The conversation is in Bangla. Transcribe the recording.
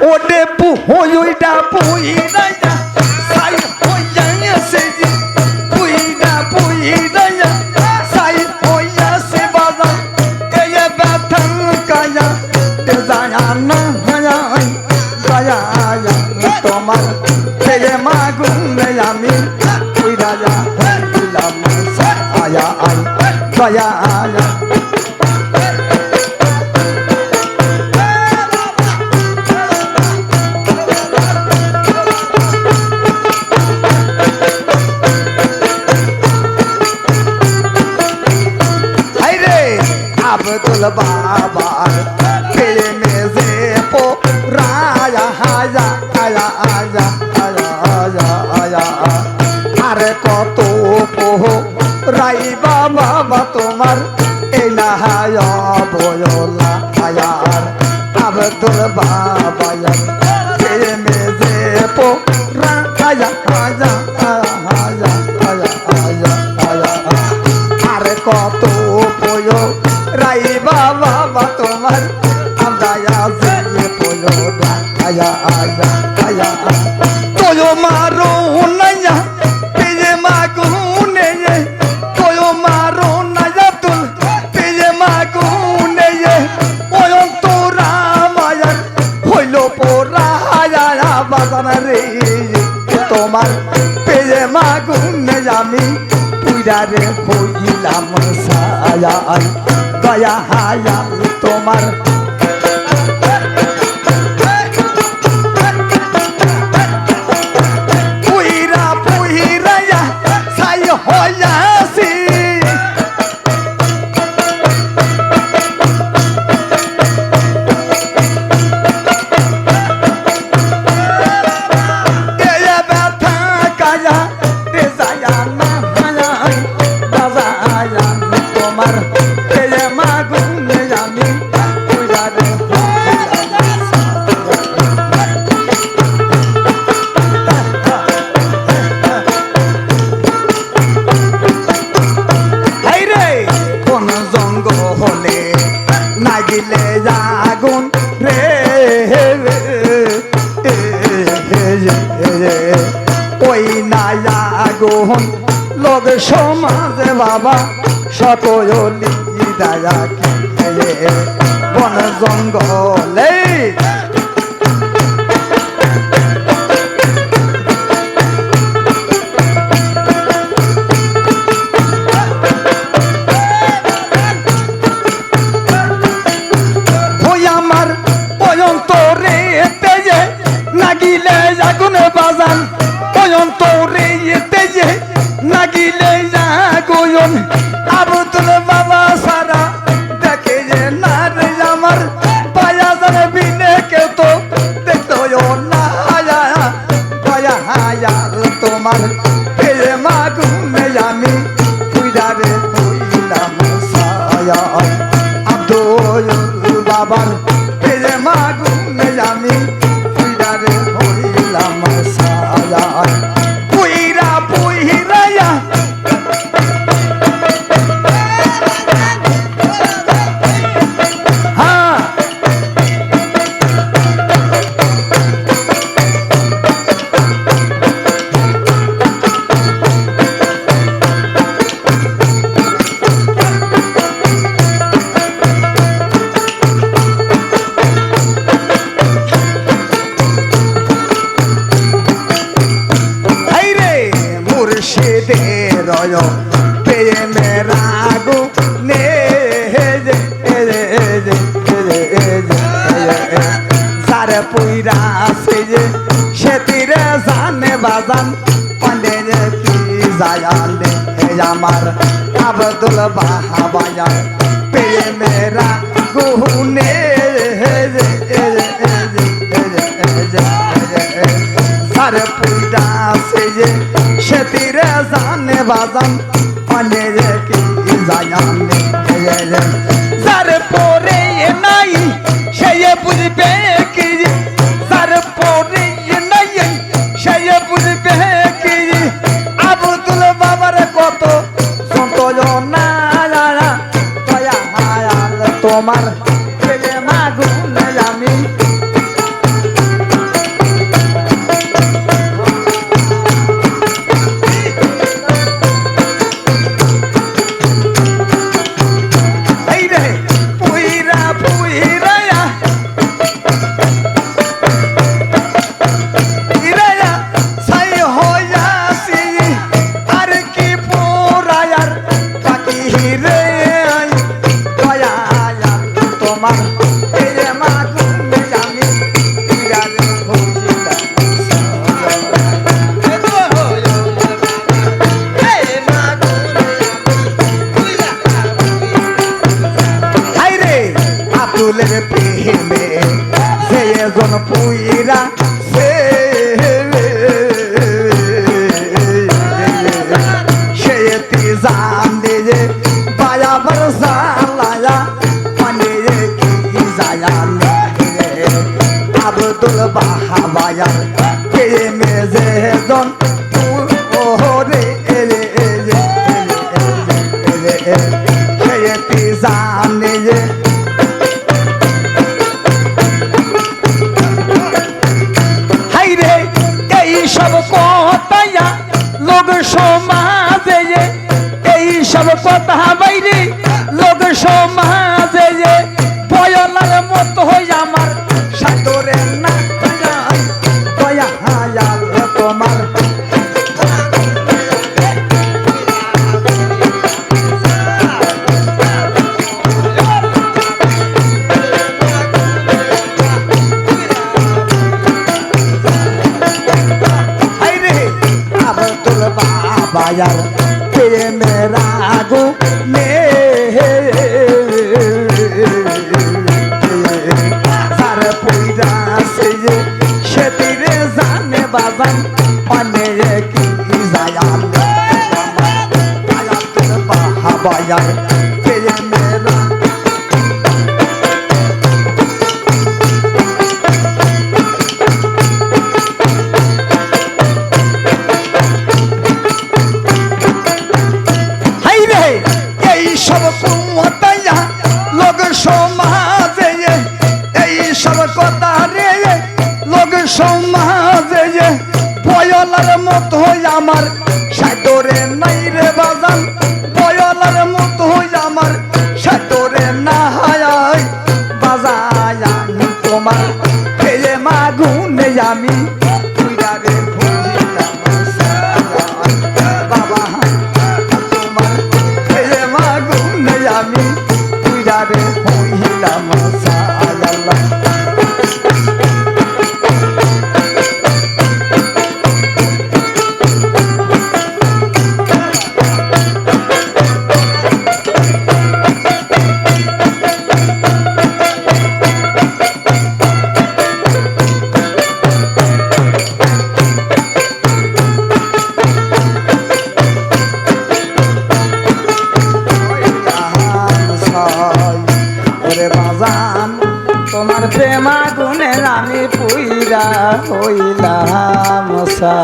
ওডে পুইটা পুইরা সাই হইয়া সে পুইরা সাই হইয়া সে বাজান এই ব্যথান কায়া তে যায় না গায়া তোমার তে মাগুনে আমি পুইরা হইলাম আয়া গায়া আব্দুল বাবার প্রেমে যে পোরায়া হাজা আয়া আয়া আয়া আয়া আয়া আরে কত পোহ রাই বাবা তোমার এই না হায়া বয়লা আয়ার আব্দুল বাবার প্রেমে যে পোরায়া হাজা আয়া আয়া আয়া আয়া আরে কত পোয় রাই বাবা তোমার আমদায়া যে পোলো আয়া আয়া আয়া তোয় মারো নাইয়া পেয়ে মাগুনে তোয় মারো নাইয়া তুল পেয়ে মাগুনে ওই তোরা মায়ার হইল পোরা আয়া বাজান রে তোমার পেয়ে মাগুনে আমি পুইরা রে হইলাম সায়া গায়া হায়া তোমার পুইরা পুইরায়া সাই হইয়াছি এ ব্যথা কায়া তে যায় না গায়া তোমার নাগিলে আগুন রে ওই না আগুন লোক সমাজে বাবা সকলি দায়া বন জঙ্গলে নাগিলে আগুন বাজান অন্তরে তেজে নাগিলে আগুন আব্দুল বাবা সারা দেখে যে না রে আমার পায়া জানে বিনে কেউ তো দেখতো না পায়া হায়া তোমার ফেরে মাগুনে আমি পুইরা রে হইলাম সায়া আব্দুল বাবার ফেরে মাগুনে আমি পুইরা পুইরায়া হ্যাঁ প্রেমের আগুনে যার পুইরা আছে যে সে তীরে জানে বাজান পান্ডে কি যায়ালে আমার আব্দুল বাহাবায়ার প্রেমের আগুনে যার পুইরা আছে যে সে তীরে জানে বাজান পান্ডে কি যায়ালে যার পরে নাই সে বুঝবে কি যার পরে নাই সে বুঝবে কি আব্দুল বাবার কত সন্তোষনা দয়া হায়াল তোমার প্রেমে মাগুনে আমি এখন পুইরা সেটি জান দিয়ে বায়াবার জালায়া মানে কি যায়া আব্দুল বাহাবায়ার প্রেমে যে জন ওরে সেটি জানে যে হাইরে এই সব কথায়া লোক সমাজে এই সব কথা বাইরে লোক সমাজে বয়লার মতো হই আমার সাতরে না দয়া হায়াল তোমার বায়ার প্রেমের আগুনে যার পুইরা সে সে তীরে জানে বাজান অনেক কি যায় বাহাবায়ার প্রেমের সমাজে বয়লার মতো আমার সাদরে নাই রে বাজান বয়লার মতো আমার সাদরে না হায় বাজায় তোমার ফেলে মাগুনে আমি তুইরারে ভুলিলাম বাবা তোমার ফেলে মাগুনে আমি তুইরারে ভুলিলাম সায়াল্লাহ তোমার প্রেমা গুণে আমি পুইরা হইলাম সা